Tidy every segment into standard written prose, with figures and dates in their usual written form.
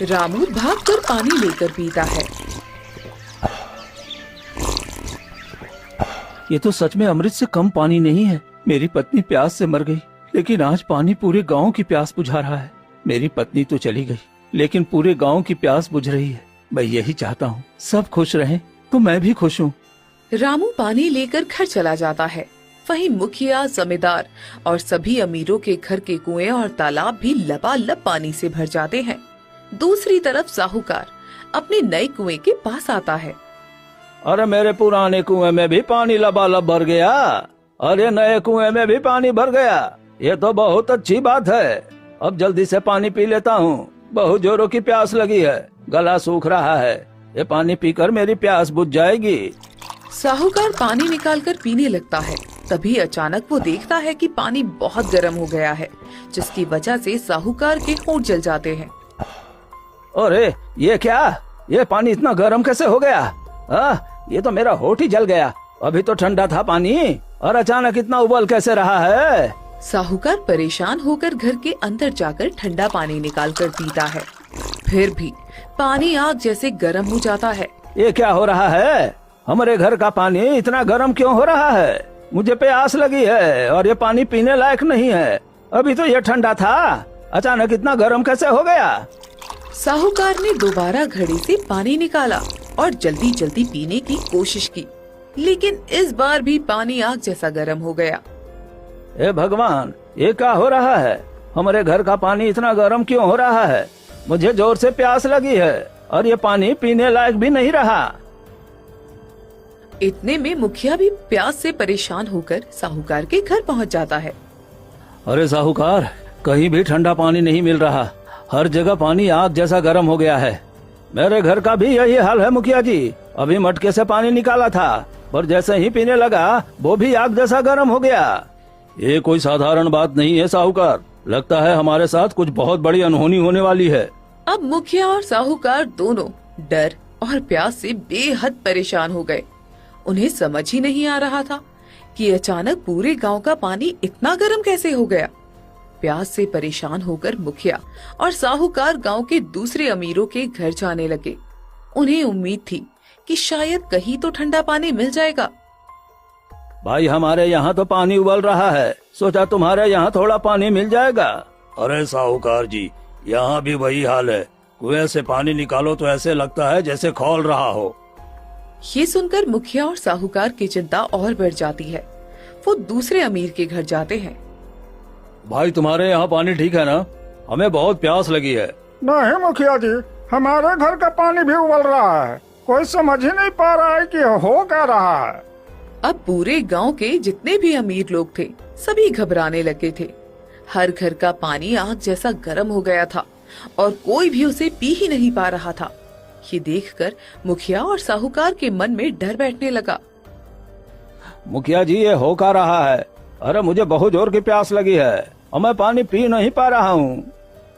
रामू भागकर पानी लेकर पीता है। ये तो सच में अमृत से कम पानी नहीं है। मेरी पत्नी प्यास से मर गई, लेकिन आज पानी पूरे गांव की प्यास बुझा रहा है। मेरी पत्नी तो चली गई, लेकिन पूरे गांव की प्यास बुझ रही है। मैं यही चाहता हूँ सब खुश रहें, तो मैं भी खुश हूँ। रामू पानी लेकर घर चला जाता है। वहीं मुखिया, जमींदार और सभी अमीरों के घर के कुएं और तालाब भी लबालब पानी से भर जाते हैं। दूसरी तरफ साहूकार अपने नए कुएं के पास आता है। अरे मेरे पुराने कुएं में भी पानी लबालब भर गया, अरे नए कुएं में भी पानी भर गया। ये तो बहुत अच्छी बात है। अब जल्दी से पानी पी लेता हूँ, बहुत जोरों की प्यास लगी है, गला सूख रहा है। ये पानी पीकर मेरी प्यास बुझ जाएगी। साहूकार पानी निकालकर पीने लगता है। तभी अचानक वो देखता है कि पानी बहुत गर्म हो गया है, जिसकी वजह से साहूकार के होंठ जल जाते हैं। अरे ये क्या, ये पानी इतना गर्म कैसे हो गया? ये तो मेरा होठ ही जल गया। अभी तो ठंडा था पानी, और अचानक इतना उबल कैसे रहा है? साहूकार परेशान होकर घर के अंदर जाकर ठंडा पानी निकालकर पीता है। फिर भी पानी आग जैसे गर्म हो जाता है। ये क्या हो रहा है? हमारे घर का पानी इतना गर्म क्यों हो रहा है? मुझे प्यास लगी है और ये पानी पीने लायक नहीं है। अभी तो ये ठंडा था, अचानक इतना गर्म कैसे हो गया? साहूकार ने दोबारा घड़े से पानी निकाला और जल्दी जल्दी पीने की कोशिश की, लेकिन इस बार भी पानी आग जैसा गर्म हो गया। हे भगवान, ये क्या हो रहा है? हमारे घर का पानी इतना गर्म क्यों हो रहा है? मुझे जोर से प्यास लगी है और ये पानी पीने लायक भी नहीं रहा। इतने में मुखिया भी प्यास से परेशान होकर साहूकार के घर पहुंच जाता है। अरे साहूकार, कहीं भी ठंडा पानी नहीं मिल रहा, हर जगह पानी आग जैसा गर्म हो गया है। मेरे घर का भी यही हाल है मुखिया जी। अभी मटके से पानी निकाला था, पर जैसे ही पीने लगा वो भी आग जैसा गर्म हो गया। ये कोई साधारण बात नहीं है साहूकार, लगता है हमारे साथ कुछ बहुत बड़ी अनहोनी होने वाली है। अब मुखिया और साहूकार दोनों डर और प्यास से बेहद परेशान हो गए। उन्हें समझ ही नहीं आ रहा था कि अचानक पूरे गांव का पानी इतना गर्म कैसे हो गया। प्यास से परेशान होकर मुखिया और साहूकार गांव के दूसरे अमीरों के घर जाने लगे। उन्हें उम्मीद थी कि शायद कहीं तो ठंडा पानी मिल जाएगा। भाई, हमारे यहाँ तो पानी उबल रहा है, सोचा तुम्हारे यहाँ थोड़ा पानी मिल जाएगा। अरे साहूकार जी, यहाँ भी वही हाल है। कुएं से पानी निकालो तो ऐसे लगता है जैसे खौल रहा हो। ये सुनकर मुखिया और साहूकार की चिंता और बढ़ जाती है। वो दूसरे अमीर के घर जाते हैं। भाई, तुम्हारे यहाँ पानी ठीक है ना? हमें बहुत प्यास लगी है। नहीं मुखिया जी, हमारे घर का पानी भी उबल रहा है। कोई समझ ही नहीं पा रहा है कि हो क्या रहा है। अब पूरे गांव के जितने भी अमीर लोग थे, सभी घबराने लगे थे। हर घर का पानी आग जैसा गर्म हो गया था और कोई भी उसे पी ही नहीं पा रहा था। ये देखकर मुखिया और साहूकार के मन में डर बैठने लगा। मुखिया जी, ये हो क्या रहा है? अरे मुझे बहुत जोर की प्यास लगी है और मैं पानी पी नहीं पा रहा हूँ,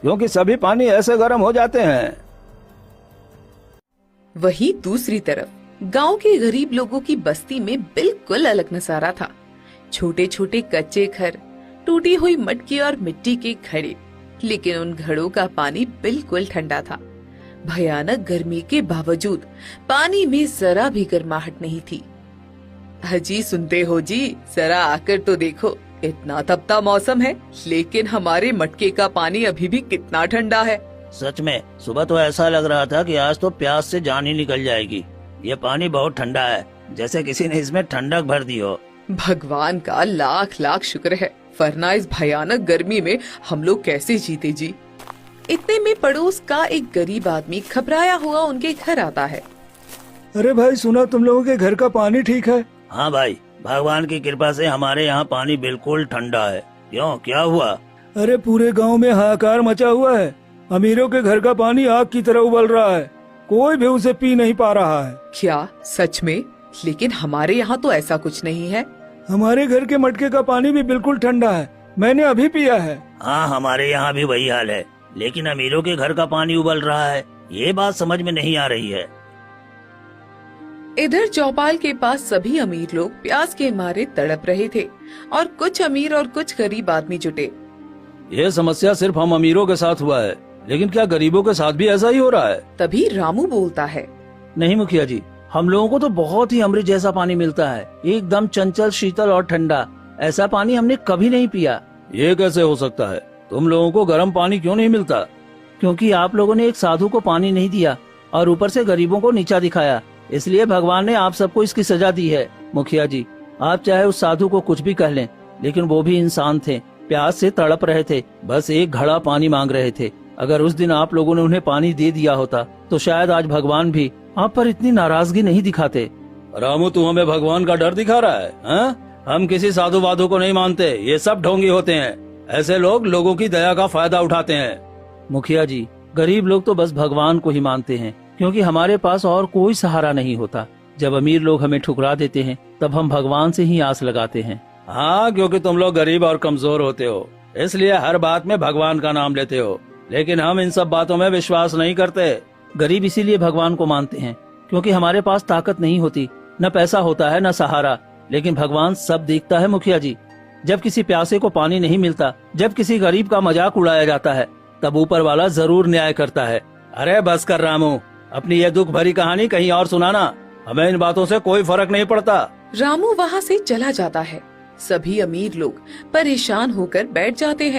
क्योंकि सभी पानी ऐसे गर्म हो जाते हैं। वहीं दूसरी तरफ गांव के गरीब लोगों की बस्ती में बिल्कुल अलग नजारा था। छोटे छोटे कच्चे घर, टूटी हुई मटकी और मिट्टी के घड़े, लेकिन उन घड़ों का पानी बिल्कुल ठंडा था। भयानक गर्मी के बावजूद पानी में जरा भी गर्माहट नहीं थी। अजी सुनते हो जी, जरा आकर तो देखो, इतना तपता मौसम है, लेकिन हमारे मटके का पानी अभी भी कितना ठंडा है। सच में सुबह तो ऐसा लग रहा था कि आज तो प्यास से जान ही निकल जाएगी। ये पानी बहुत ठंडा है, जैसे किसी ने इसमें ठंडक भर दी हो। भगवान का लाख लाख शुक्र है, वरना इस भयानक गर्मी में हम लोग कैसे जीते जी। इतने में पड़ोस का एक गरीब आदमी घबराया हुआ उनके घर आता है। अरे भाई, सुना तुम लोगों के घर का पानी ठीक है? हाँ भाई, भगवान की कृपा से हमारे यहाँ पानी बिल्कुल ठंडा है। क्यों, क्या हुआ? अरे पूरे गांव में हाहाकार मचा हुआ है। अमीरों के घर का पानी आग की तरह उबल रहा है, कोई भी उसे पी नहीं पा रहा है। क्या सच में? लेकिन हमारे यहाँ तो ऐसा कुछ नहीं है। हमारे घर के मटके का पानी भी बिल्कुल ठंडा है, मैंने अभी पिया है। हाँ, हमारे यहाँ भी वही हाल है, लेकिन अमीरों के घर का पानी उबल रहा है। ये बात समझ में नहीं आ रही है। इधर चौपाल के पास सभी अमीर लोग प्यास के मारे तड़प रहे थे और कुछ अमीर और कुछ गरीब आदमी जुटे। ये समस्या सिर्फ हम अमीरों के साथ हुआ है, लेकिन क्या गरीबों के साथ भी ऐसा ही हो रहा है? तभी रामू बोलता है। नहीं मुखिया जी, हम लोगों को तो बहुत ही अमृत जैसा पानी मिलता है, एकदम चंचल, शीतल और ठंडा। ऐसा पानी हमने कभी नहीं पिया। ये कैसे हो सकता है? तुम लोगों को गर्म पानी क्यों नहीं मिलता? क्योंकि आप लोगों ने एक साधु को पानी नहीं दिया और ऊपर से गरीबों को नीचा दिखाया, इसलिए भगवान ने आप सबको इसकी सजा दी है। मुखिया जी, आप चाहे उस साधु को कुछ भी कह लें, लेकिन वो भी इंसान थे, प्यास से तड़प रहे थे, बस एक घड़ा पानी मांग रहे थे। अगर उस दिन आप लोगों ने उन्हें पानी दे दिया होता तो शायद आज भगवान भी आप पर इतनी नाराजगी नहीं दिखाते। रामू, तू हमें भगवान का डर दिखा रहा है, हाँ? हम किसी साधु वाधु को नहीं मानते, ये सब ढोंगी होते हैं। ऐसे लोग लोगों की दया का फायदा उठाते हैं। मुखिया जी, गरीब लोग तो बस भगवान को ही मानते हैं, क्योंकि हमारे पास और कोई सहारा नहीं होता। जब अमीर लोग हमें ठुकरा देते हैं तब हम भगवान से ही आस लगाते हैं। हाँ, क्योंकि तुम लोग गरीब और कमजोर होते हो, इसलिए हर बात में भगवान का नाम लेते हो। लेकिन हम इन सब बातों में विश्वास नहीं करते। गरीब इसीलिए भगवान को मानते हैं क्योंकि हमारे पास ताकत नहीं होती, न पैसा होता है, न सहारा, लेकिन भगवान सब देखता है। मुखिया जी, जब किसी प्यासे को पानी नहीं मिलता, जब किसी गरीब का मजाक उड़ाया जाता है, तब ऊपर वाला जरूर न्याय करता है। अरे बस कर रामू, अपनी ये दुख भरी कहानी कहीं और सुनाना, हमें इन बातों से कोई फर्क नहीं पड़ता। रामू वहाँ से चला जाता है। सभी अमीर लोग परेशान होकर बैठ जाते हैं।